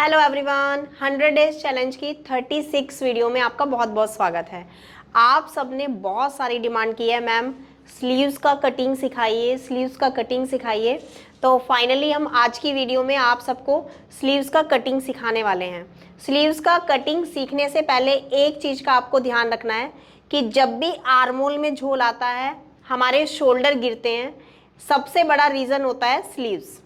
Hello everyone, 100 days challenge की 36 video में आपका बहुत बहुत स्वागत है। आप सबने बहुत सारी डिमांड की है, मैम स्लीव्स का कटिंग सिखाइए, स्लीव्स का कटिंग सिखाइए। तो फाइनली हम आज की वीडियो में आप सबको स्लीव्स का कटिंग सिखाने वाले हैं। स्लीव्स का कटिंग सीखने से पहले एक चीज़ का आपको ध्यान रखना है कि जब भी आर्मोल में झोल आता है, हमारे शोल्डर गिरते हैं, सबसे बड़ा रीज़न होता है स्लीव्स।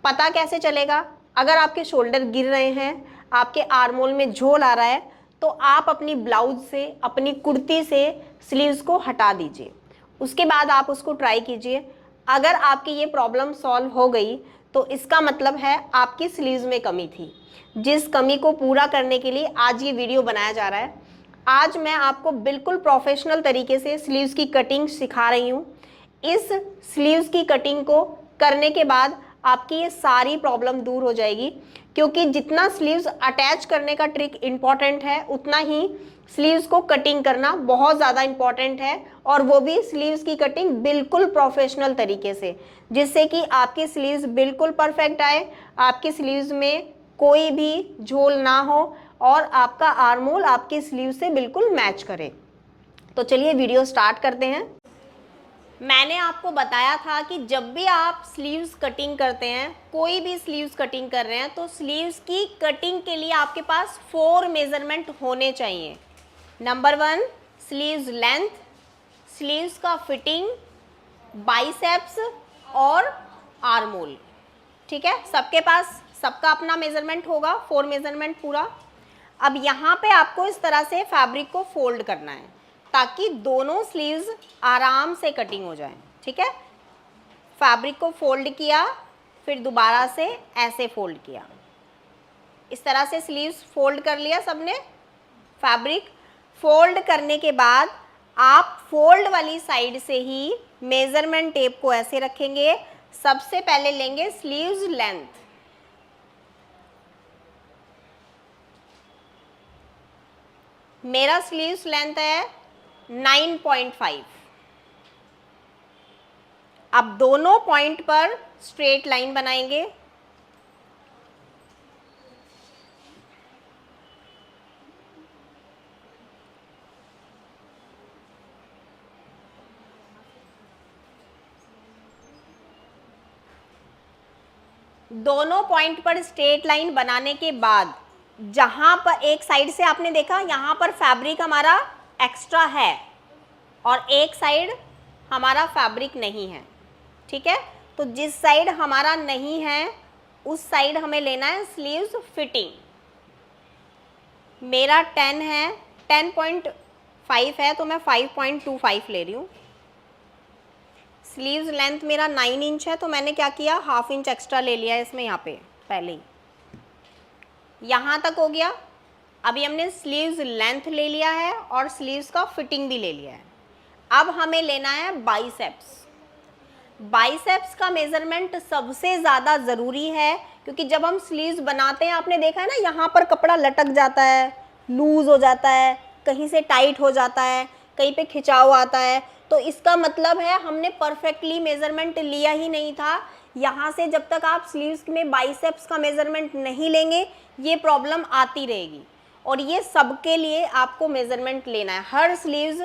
पता कैसे चलेगा? अगर आपके शोल्डर गिर रहे हैं, आपके आर्मोल में झोल आ रहा है, तो आप अपनी ब्लाउज से, अपनी कुर्ती से स्लीव्स को हटा दीजिए। उसके बाद आप उसको ट्राई कीजिए। अगर आपकी ये प्रॉब्लम सॉल्व हो गई तो इसका मतलब है आपकी स्लीव्स में कमी थी, जिस कमी को पूरा करने के लिए आज ये वीडियो बनाया जा रहा है। आज मैं आपको बिल्कुल प्रोफेशनल तरीके से स्लीव्स की कटिंग सिखा रही हूँ। इस स्लीव्स की कटिंग को करने के बाद आपकी ये सारी प्रॉब्लम दूर हो जाएगी, क्योंकि जितना स्लीव्स अटैच करने का ट्रिक इम्पॉर्टेंट है, उतना ही स्लीव्स को कटिंग करना बहुत ज़्यादा इम्पॉर्टेंट है, और वो भी स्लीव्स की कटिंग बिल्कुल प्रोफेशनल तरीके से, जिससे कि आपकी स्लीव्स बिल्कुल परफेक्ट आए, आपकी स्लीव्स में कोई भी झोल ना हो और आपका आर्मोल आपकी स्लीव से बिल्कुल मैच करे। तो चलिए वीडियो स्टार्ट करते हैं। मैंने आपको बताया था कि जब भी आप स्लीव्स कटिंग करते हैं, कोई भी स्लीव्स कटिंग कर रहे हैं, तो स्लीव्स की कटिंग के लिए आपके पास 4 मेजरमेंट होने चाहिए। नंबर 1 स्लीव्स लेंथ, स्लीव्स का फिटिंग, बाइसेप्स और आर्मोल। ठीक है, सबके पास सबका अपना मेजरमेंट होगा, 4 मेजरमेंट पूरा। अब यहाँ पे आपको इस तरह से फैब्रिक को फोल्ड करना है ताकि दोनों स्लीव्स आराम से कटिंग हो जाए। ठीक है, फैब्रिक को फोल्ड किया, फिर दोबारा से ऐसे फोल्ड किया, इस तरह से स्लीव्स फोल्ड कर लिया सबने। फैब्रिक फोल्ड करने के बाद आप फोल्ड वाली साइड से ही मेजरमेंट टेप को ऐसे रखेंगे। सबसे पहले लेंगे स्लीव्स लेंथ। मेरा स्लीव्स लेंथ है 9.5। अब दोनों पॉइंट पर स्ट्रेट लाइन बनाएंगे। दोनों पॉइंट पर स्ट्रेट लाइन बनाने के बाद जहां पर एक साइड से आपने देखा यहां पर फैब्रिक हमारा एक्स्ट्रा है और एक साइड हमारा फैब्रिक नहीं है। ठीक है, तो जिस साइड हमारा नहीं है उस साइड हमें लेना है स्लीव्स फिटिंग। मेरा 10 है, 10.5 है, तो मैं 5.25 ले रही हूँ। स्लीव्स लेंथ मेरा 9 इंच है, तो मैंने क्या किया, हाफ इंच एक्स्ट्रा ले लिया है इसमें, यहाँ पे पहले ही यहाँ तक हो गया। अभी हमने स्लीव्स लेंथ ले लिया है और स्लीव्स का फिटिंग भी ले लिया है। अब हमें लेना है बाइसेप्स। बाइसेप्स का मेजरमेंट सबसे ज़्यादा ज़रूरी है, क्योंकि जब हम स्लीव्स बनाते हैं, आपने देखा है ना, यहाँ पर कपड़ा लटक जाता है, लूज़ हो जाता है, कहीं से टाइट हो जाता है, कहीं पे खिंचाव आता है, तो इसका मतलब है हमने परफेक्टली मेजरमेंट लिया ही नहीं था। यहाँ से जब तक आप स्लीव्स में बाइसेप्स का मेजरमेंट नहीं लेंगे, ये प्रॉब्लम आती रहेगी। और ये सबके लिए आपको मेजरमेंट लेना है, हर स्लीव्स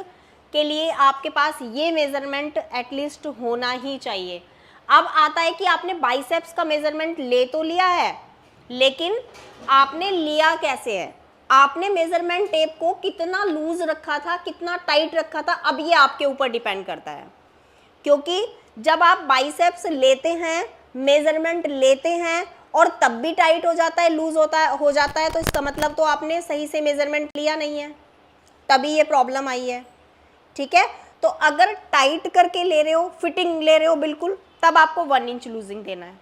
के लिए आपके पास ये मेजरमेंट एटलीस्ट होना ही चाहिए। अब आता है कि आपने बाइसेप्स का मेजरमेंट ले तो लिया है, लेकिन आपने लिया कैसे है, आपने मेजरमेंट टेप को कितना लूज रखा था, कितना टाइट रखा था, अब ये आपके ऊपर डिपेंड करता है। क्योंकि जब आप बाइसेप्स लेते हैं, मेजरमेंट लेते हैं और तब भी टाइट हो जाता है, लूज हो जाता है, तो इसका मतलब तो आपने सही से मेजरमेंट लिया नहीं है, तभी ये प्रॉब्लम आई है। ठीक है, तो अगर टाइट करके ले रहे हो, फिटिंग ले रहे हो बिल्कुल, तब आपको 1 इंच लूजिंग देना है।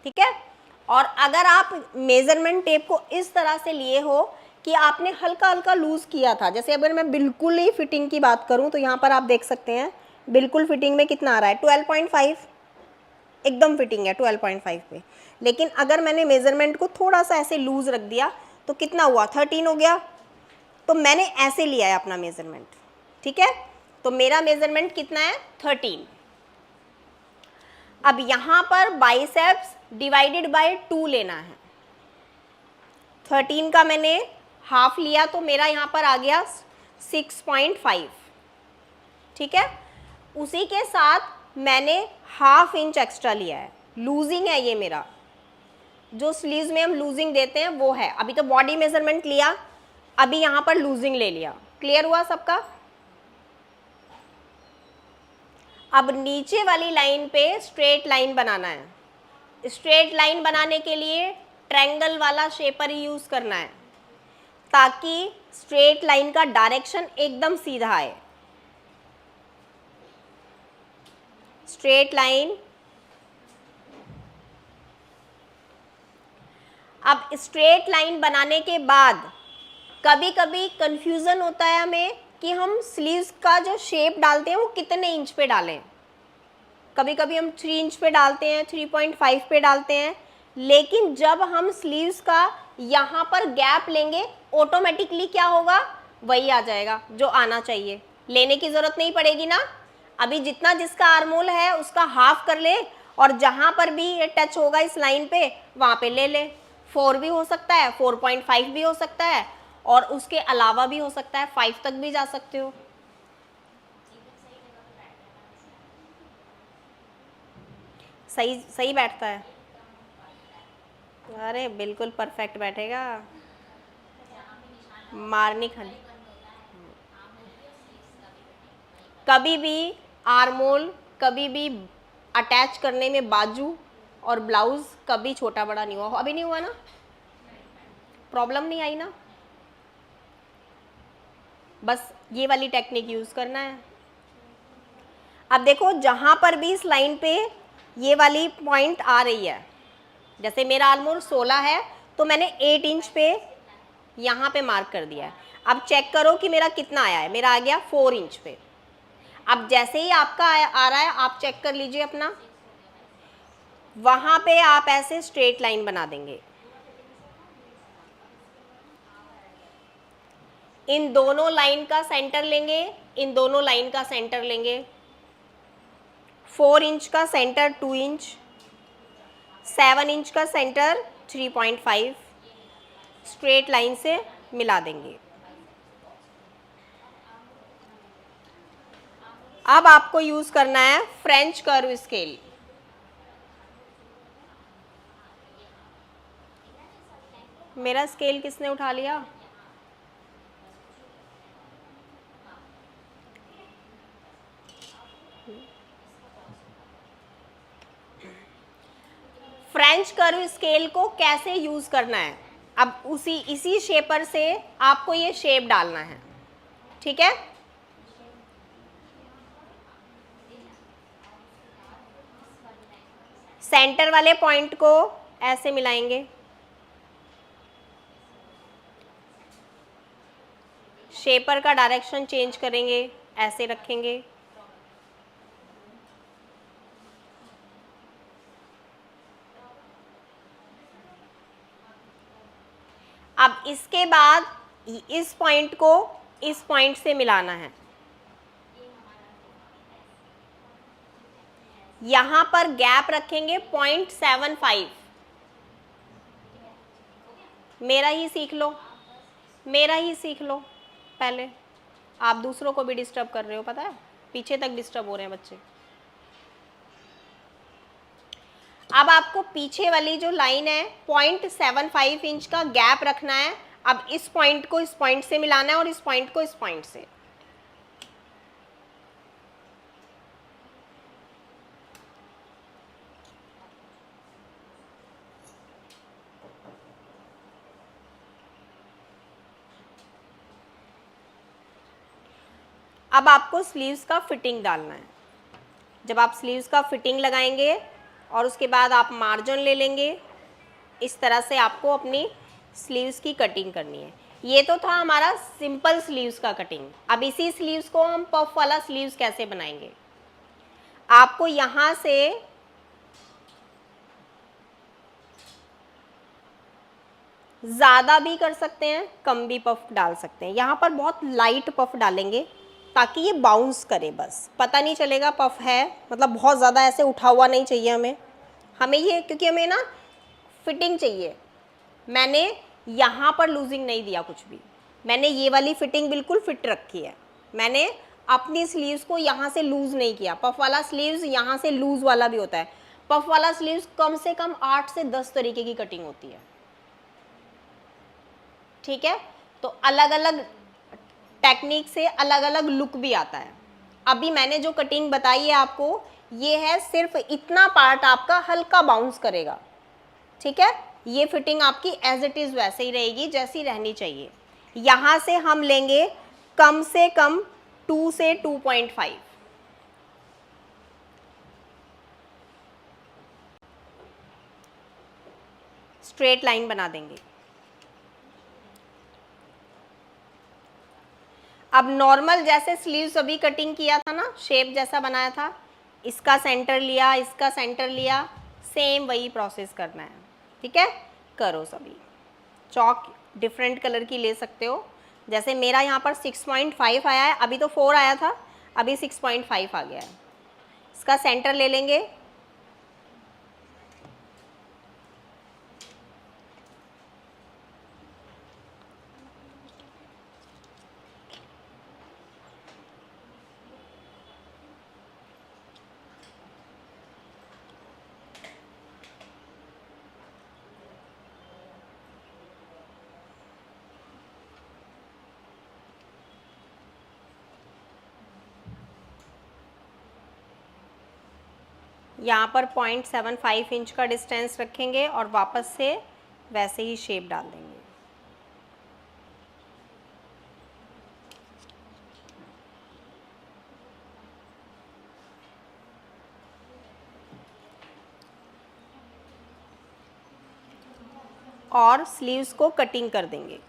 ठीक है, और अगर आप मेजरमेंट टेप को इस तरह से लिए हो कि आपने हल्का हल्का लूज किया था, जैसे अगर मैं बिल्कुल ही फिटिंग की बात करूं तो यहाँ पर आप देख सकते हैं बिल्कुल फिटिंग में कितना आ रहा है, 12.5 एकदम फिटिंग है 12.5 पे। लेकिन अगर मैंने मेजरमेंट को थोड़ा सा ऐसे लूज रख दिया तो कितना हुआ, 13 हो गया। तो मैंने ऐसे लिया है अपना मेजरमेंट। ठीक है, तो मेरा मेजरमेंट कितना है, 13। अब यहाँ पर बाइसेप्स डिवाइडेड बाय 2 लेना है। 13 का मैंने हाफ लिया तो मेरा यहाँ पर आ गया 6.5, ठीक है। उसी के साथ मैंने हाफ इंच एक्स्ट्रा लिया है, लूजिंग है ये मेरा, जो स्लीव्स में हम लूजिंग देते हैं वो है। अभी तो बॉडी मेजरमेंट लिया, अभी यहाँ पर लूजिंग ले लिया। क्लियर हुआ सबका? अब नीचे वाली लाइन पे स्ट्रेट लाइन बनाना है। स्ट्रेट लाइन बनाने के लिए ट्रायंगल वाला शेपर ही यूज करना है, ताकि स्ट्रेट लाइन का डायरेक्शन एकदम सीधा आए। Straight line. अब स्ट्रेट लाइन बनाने के बाद कभी कभी कंफ्यूजन होता है हमें कि हम स्लीव्स का जो शेप डालते हैं वो कितने इंच पे डालें। कभी कभी हम 3 इंच पे डालते हैं, 3.5 पे डालते हैं, लेकिन जब हम स्लीव्स का यहाँ पर गैप लेंगे ऑटोमेटिकली क्या होगा, वही आ जाएगा जो आना चाहिए। लेने की ज़रूरत नहीं पड़ेगी ना। अभी जितना जिसका आर्मोल है उसका हाफ कर ले, और जहाँ पर भी ये टच होगा इस लाइन पे वहाँ पे ले ले। 4 भी हो सकता है, 4.5 भी हो सकता है, और उसके अलावा भी हो सकता है, 5 तक भी जा सकते हो। सही सही बैठता है? अरे बिल्कुल परफेक्ट बैठेगा, मारनी खानी। कभी भी आर्मोल, कभी भी अटैच करने में बाजू और ब्लाउज कभी छोटा बड़ा नहीं हुआ। अभी नहीं हुआ ना? प्रॉब्लम नहीं आई ना? बस ये वाली टेक्निक यूज करना है। अब देखो जहां पर भी इस लाइन पे ये वाली पॉइंट आ रही है, जैसे मेरा आर्मोल 16 है तो मैंने 8 इंच पे यहाँ पे मार्क कर दिया है। अब चेक करो कि मेरा कितना आया है, मेरा आ गया 4 इंच पे। अब जैसे ही आपका आ रहा है आप चेक कर लीजिए अपना, वहां पे आप ऐसे स्ट्रेट लाइन बना देंगे। इन दोनों लाइन का सेंटर लेंगे, इन दोनों लाइन का सेंटर लेंगे। 4 इंच का सेंटर 2 इंच, 7 इंच का सेंटर 3.5, स्ट्रेट लाइन से मिला देंगे। अब आपको यूज करना है फ्रेंच कर्व स्केल। मेरा स्केल किसने उठा लिया? फ्रेंच कर्व स्केल को कैसे यूज करना है, अब इसी शेपर से आपको ये शेप डालना है, ठीक है। सेंटर वाले पॉइंट को ऐसे मिलाएंगे, शेपर का डायरेक्शन चेंज करेंगे, ऐसे रखेंगे। अब इसके बाद इस पॉइंट को इस पॉइंट से मिलाना है। यहां पर गैप रखेंगे 0.75। मेरा ही सीख लो, मेरा ही सीख लो पहले। आप दूसरों को भी डिस्टर्ब कर रहे हो, पता है, पीछे तक डिस्टर्ब हो रहे हैं बच्चे। अब आपको पीछे वाली जो लाइन है 0.75 इंच का गैप रखना है। अब इस पॉइंट को इस पॉइंट से मिलाना है और इस पॉइंट को इस पॉइंट से। अब आपको स्लीव्स का फिटिंग डालना है। जब आप स्लीव्स का फिटिंग लगाएंगे और उसके बाद आप मार्जिन ले लेंगे, इस तरह से आपको अपनी स्लीव्स की कटिंग करनी है। ये तो था हमारा सिंपल स्लीव्स का कटिंग। अब इसी स्लीव्स को हम पफ वाला स्लीव्स कैसे बनाएंगे। आपको यहाँ से ज़्यादा भी कर सकते हैं, कम भी पफ डाल सकते हैं। यहाँ पर बहुत लाइट पफ डालेंगे ताकि ये बाउंस करे, बस पता नहीं चलेगा पफ है, मतलब बहुत ज़्यादा ऐसे उठा हुआ नहीं चाहिए हमें ये, क्योंकि हमें ना फिटिंग चाहिए। मैंने यहाँ पर लूजिंग नहीं दिया कुछ भी, मैंने ये वाली फिटिंग बिल्कुल फिट रखी है। मैंने अपनी स्लीव्स को यहाँ से लूज नहीं किया। पफ वाला स्लीव्स यहाँ से लूज वाला भी होता है। पफ वाला स्लीव्स कम से कम 8 से 10 तरीके की कटिंग होती है, ठीक है। तो अलग अलग टेक्निक से अलग अलग लुक भी आता है। अभी मैंने जो कटिंग बताई है आपको, ये है सिर्फ इतना पार्ट आपका हल्का बाउंस करेगा, ठीक है। ये फिटिंग आपकी एज इट इज वैसे ही रहेगी जैसी रहनी चाहिए। यहां से हम लेंगे कम से कम 2 से 2.5, स्ट्रेट लाइन बना देंगे। अब नॉर्मल जैसे स्लीव्स अभी कटिंग किया था ना, शेप जैसा बनाया था, इसका सेंटर लिया, इसका सेंटर लिया, सेम वही प्रोसेस करना है, ठीक है। करो सभी। चौक डिफरेंट कलर की ले सकते हो, जैसे मेरा यहाँ पर 6.5 आया है, अभी तो 4 आया था, अभी 6.5 आ गया है। इसका सेंटर ले लेंगे, यहाँ पर 0.75 इंच का डिस्टेंस रखेंगे और वापस से वैसे ही शेप डाल देंगे। और स्लीव्स को कटिंग कर देंगे।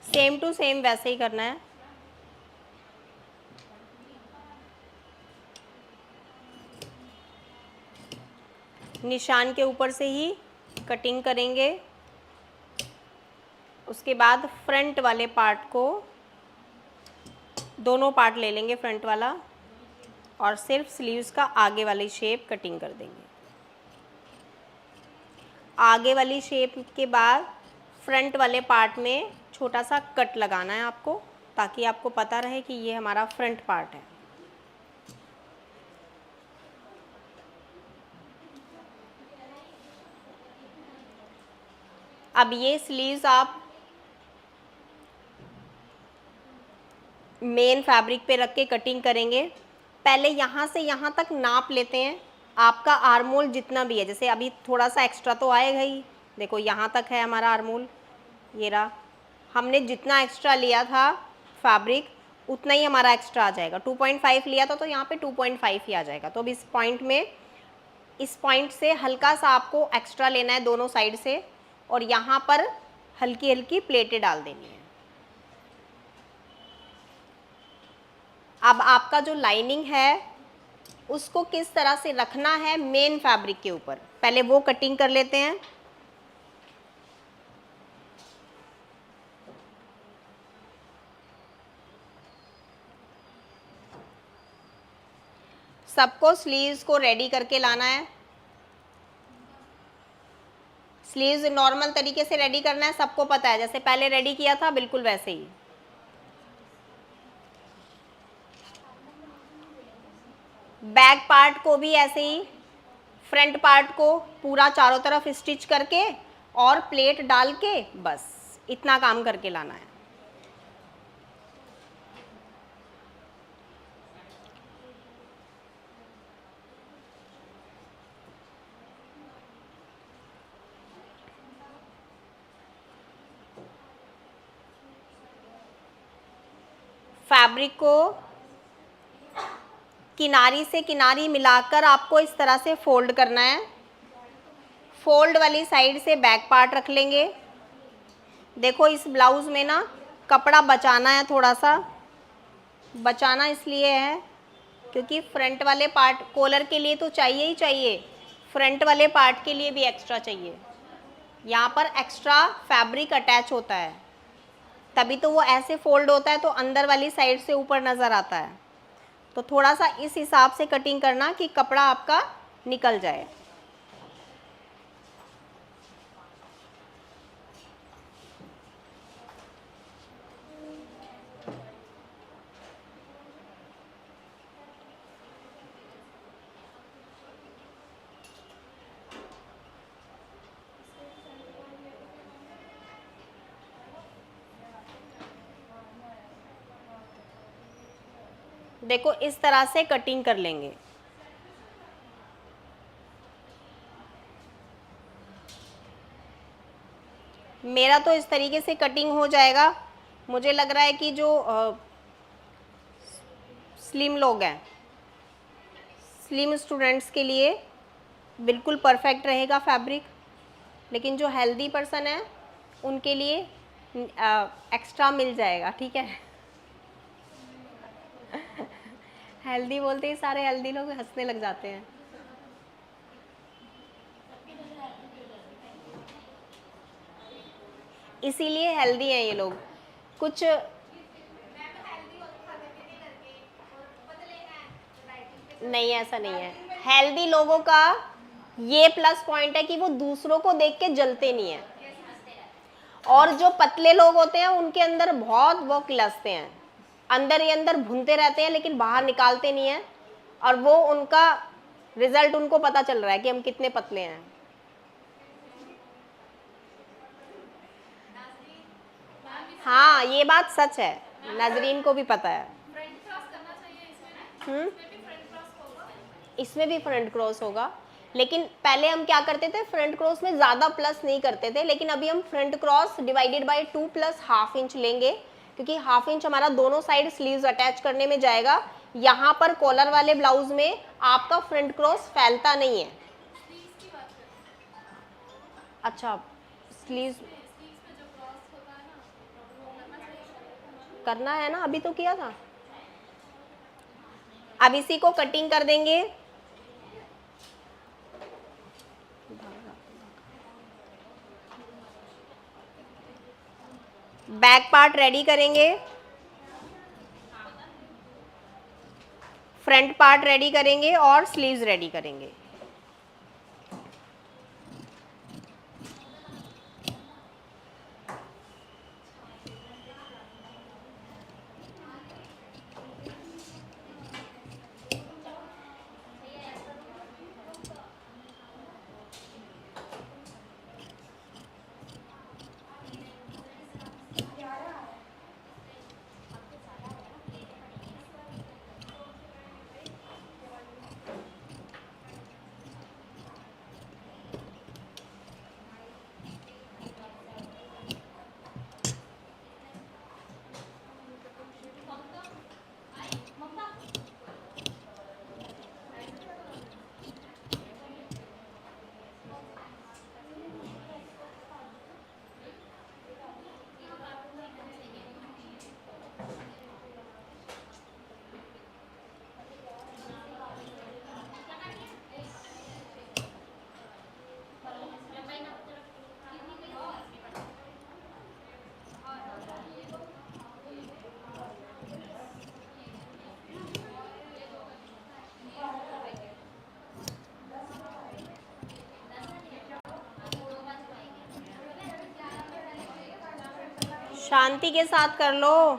सेम टू सेम वैसे ही करना है। निशान के ऊपर से ही कटिंग करेंगे। उसके बाद फ्रंट वाले पार्ट को, दोनों पार्ट ले लेंगे फ्रंट वाला, और सिर्फ स्लीव्स का आगे वाली शेप कटिंग कर देंगे। आगे वाली शेप के बाद फ्रंट वाले पार्ट में छोटा सा कट लगाना है आपको, ताकि आपको पता रहे कि ये हमारा फ्रंट पार्ट है। अब ये स्लीव्स आप मेन फैब्रिक पे रख के कटिंग करेंगे। पहले यहाँ से यहाँ तक नाप लेते हैं, आपका आर्मोल जितना भी है, जैसे अभी थोड़ा सा एक्स्ट्रा तो आएगा ही, देखो यहाँ तक है हमारा आर्मोल, ये रहा। हमने जितना एक्स्ट्रा लिया था फैब्रिक, उतना ही हमारा एक्स्ट्रा आ जाएगा। 2.5 लिया था तो यहाँ पे 2.5 ही आ जाएगा। तो अब इस पॉइंट में, इस पॉइंट से हल्का सा आपको एक्स्ट्रा लेना है दोनों साइड से, और यहाँ पर हल्की हल्की प्लेटें डाल देनी है। अब आपका जो लाइनिंग है उसको किस तरह से रखना है मेन फैब्रिक के ऊपर, पहले वो कटिंग कर लेते हैं। सबको स्लीव्स को रेडी करके लाना है। स्लीव्स नॉर्मल तरीके से रेडी करना है, सबको पता है, जैसे पहले रेडी किया था बिल्कुल वैसे ही। बैक पार्ट को भी ऐसे ही, फ्रंट पार्ट को पूरा चारों तरफ स्टिच करके और प्लेट डाल के, बस इतना काम करके लाना है। फैब्रिक को किनारी से किनारी मिलाकर आपको इस तरह से फोल्ड करना है। फोल्ड वाली साइड से बैक पार्ट रख लेंगे। देखो इस ब्लाउज में ना कपड़ा बचाना है, थोड़ा सा बचाना इसलिए है क्योंकि फ्रंट वाले पार्ट, कॉलर के लिए तो चाहिए ही चाहिए, फ्रंट वाले पार्ट के लिए भी एक्स्ट्रा चाहिए। यहाँ पर एक्स्ट्रा फैब्रिक अटैच होता है, तभी तो वो ऐसे फोल्ड होता है तो अंदर वाली साइड से ऊपर नज़र आता है। तो थोड़ा सा इस हिसाब से कटिंग करना कि कपड़ा आपका निकल जाए। देखो इस तरह से कटिंग कर लेंगे। मेरा तो इस तरीके से कटिंग हो जाएगा। मुझे लग रहा है कि जो स्लिम लोग हैं, स्लिम स्टूडेंट्स के लिए बिल्कुल परफेक्ट रहेगा फैब्रिक, लेकिन जो हेल्दी पर्सन है उनके लिए एक्स्ट्रा मिल जाएगा, ठीक है। हेल्दी बोलते ही सारे हेल्दी लोग हंसने लग जाते हैं। इसीलिए हेल्दी हैं ये लोग। कुछ नहीं, ऐसा नहीं है। हेल्दी लोगों का ये प्लस पॉइंट है कि वो दूसरों को देख के जलते नहीं है, और जो पतले लोग होते हैं उनके अंदर बहुत वो किलसते हैं, अंदर ही अंदर भूनते रहते हैं लेकिन बाहर निकालते नहीं हैं, और वो उनका रिजल्ट उनको पता चल रहा है कि हम कितने पतले हैं। हाँ ये बात सच है, नजरीन को भी पता है। इसमें भी फ्रंट क्रॉस होगा, लेकिन पहले हम क्या करते थे, फ्रंट क्रॉस में ज़्यादा प्लस नहीं करते थे, लेकिन अभी हम front cross divided by 2 plus half inch लेंगे, क्योंकि हाफ इंच हमारा दोनों साइड स्लीव्स अटैच करने में जाएगा। यहाँ पर कॉलर वाले ब्लाउज में आपका फ्रंट क्रॉस फैलता नहीं है। अच्छा, स्लीव्स करना है ना, अभी तो किया था। अब इसी को कटिंग कर देंगे। बैक पार्ट रेडी करेंगे, फ्रंट पार्ट रेडी करेंगे और स्लीव्स रेडी करेंगे। शांति के साथ कर लो।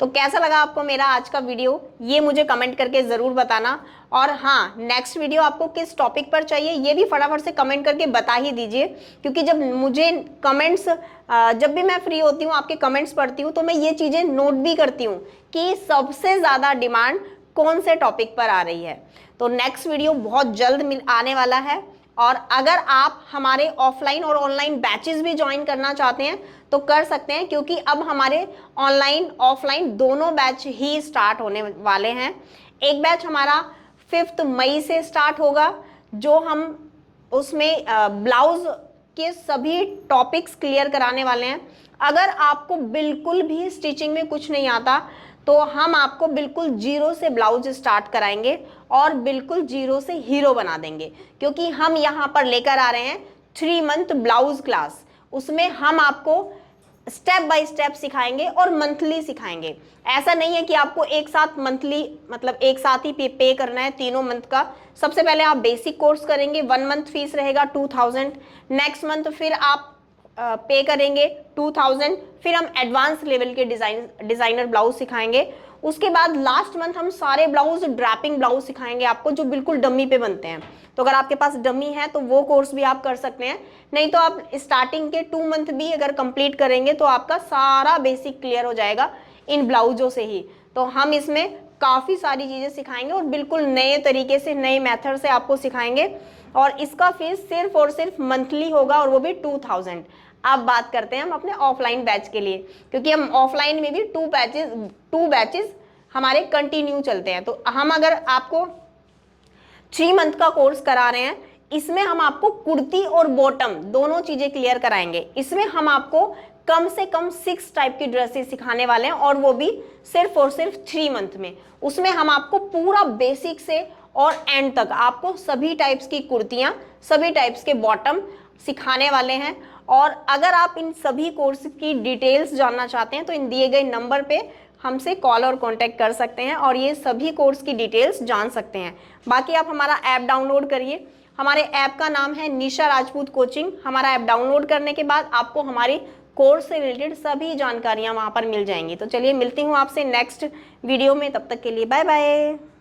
तो कैसा लगा आपको मेरा आज का वीडियो, ये मुझे कमेंट करके ज़रूर बताना। और हाँ, नेक्स्ट वीडियो आपको किस टॉपिक पर चाहिए ये भी फटाफट से कमेंट करके बता ही दीजिए, क्योंकि जब मुझे कमेंट्स, जब भी मैं फ्री होती हूँ आपके कमेंट्स पढ़ती हूँ तो मैं ये चीज़ें नोट भी करती हूँ कि सबसे ज़्यादा डिमांड कौन से टॉपिक पर आ रही है। तो नेक्स्ट वीडियो बहुत जल्द आने वाला है, और अगर आप हमारे ऑफलाइन और ऑनलाइन बैचेस भी ज्वाइन करना चाहते हैं तो कर सकते हैं, क्योंकि अब हमारे ऑनलाइन ऑफलाइन दोनों बैच ही स्टार्ट होने वाले हैं। एक बैच हमारा 5 मई से स्टार्ट होगा, जो हम उसमें ब्लाउज के सभी टॉपिक्स क्लियर कराने वाले हैं। अगर आपको बिल्कुल भी स्टिचिंग में कुछ नहीं आता तो हम आपको बिल्कुल जीरो से ब्लाउज स्टार्ट कराएंगे और बिल्कुल जीरो से हीरो बना देंगे, क्योंकि हम यहाँ पर लेकर आ रहे हैं 3 मंथ ब्लाउज क्लास। उसमें हम आपको स्टेप बाय स्टेप सिखाएंगे और मंथली सिखाएंगे। ऐसा नहीं है कि आपको एक साथ मंथली मतलब एक साथ ही पे करना है तीनों मंथ का। सबसे पहले आप बेसिक कोर्स करेंगे, 1 मंथ फीस रहेगा 2000, नेक्स्ट मंथ फिर आप पे करेंगे 2000, फिर हम एडवांस लेवल के डिजाइनर ब्लाउज सिखाएंगे। उसके बाद लास्ट मंथ हम सारे ब्लाउज ड्रैपिंग ब्लाउज सिखाएंगे आपको, जो बिल्कुल डमी पे बनते हैं। तो अगर आपके पास डमी है तो वो कोर्स भी आप कर सकते हैं, नहीं तो आप स्टार्टिंग के 2 मंथ भी अगर कंप्लीट करेंगे तो आपका सारा बेसिक क्लियर हो जाएगा इन ब्लाउजों से ही। तो हम इसमें काफ़ी सारी चीज़ें सिखाएंगे और बिल्कुल नए तरीके से, नए मेथड से आपको सिखाएंगे, और इसका फीस सिर्फ और सिर्फ मंथली होगा, और वो भी 2000। अब बात करते हैं हम अपने ऑफलाइन बैच के लिए, क्योंकि हम ऑफलाइन में भी 2 बैचेस हमारे कंटिन्यू चलते हैं। तो हम अगर आपको 3 मंथ का कोर्स करा रहे हैं, इसमें हम आपको कुर्ती और बॉटम दोनों चीजें क्लियर कराएंगे। इसमें हम आपको कम से कम 6 टाइप की ड्रेसेस सिखाने वाले हैं, और वो भी सिर्फ और सिर्फ 3 मंथ में। उसमें हम आपको पूरा बेसिक से और एंड तक आपको सभी टाइप्स की कुर्तियां, सभी टाइप्स के बॉटम सिखाने वाले हैं। और अगर आप इन सभी कोर्स की डिटेल्स जानना चाहते हैं तो इन दिए गए नंबर पे हमसे कॉल और कांटेक्ट कर सकते हैं और ये सभी कोर्स की डिटेल्स जान सकते हैं। बाकी आप हमारा ऐप डाउनलोड करिए। हमारे ऐप का नाम है निशा राजपूत कोचिंग। हमारा ऐप डाउनलोड करने के बाद आपको हमारी कोर्स से रिलेटेड सभी जानकारियां वहां पर मिल जाएंगी। तो चलिए मिलती हूँ आपसे नेक्स्ट वीडियो में, तब तक के लिए बाय बाय।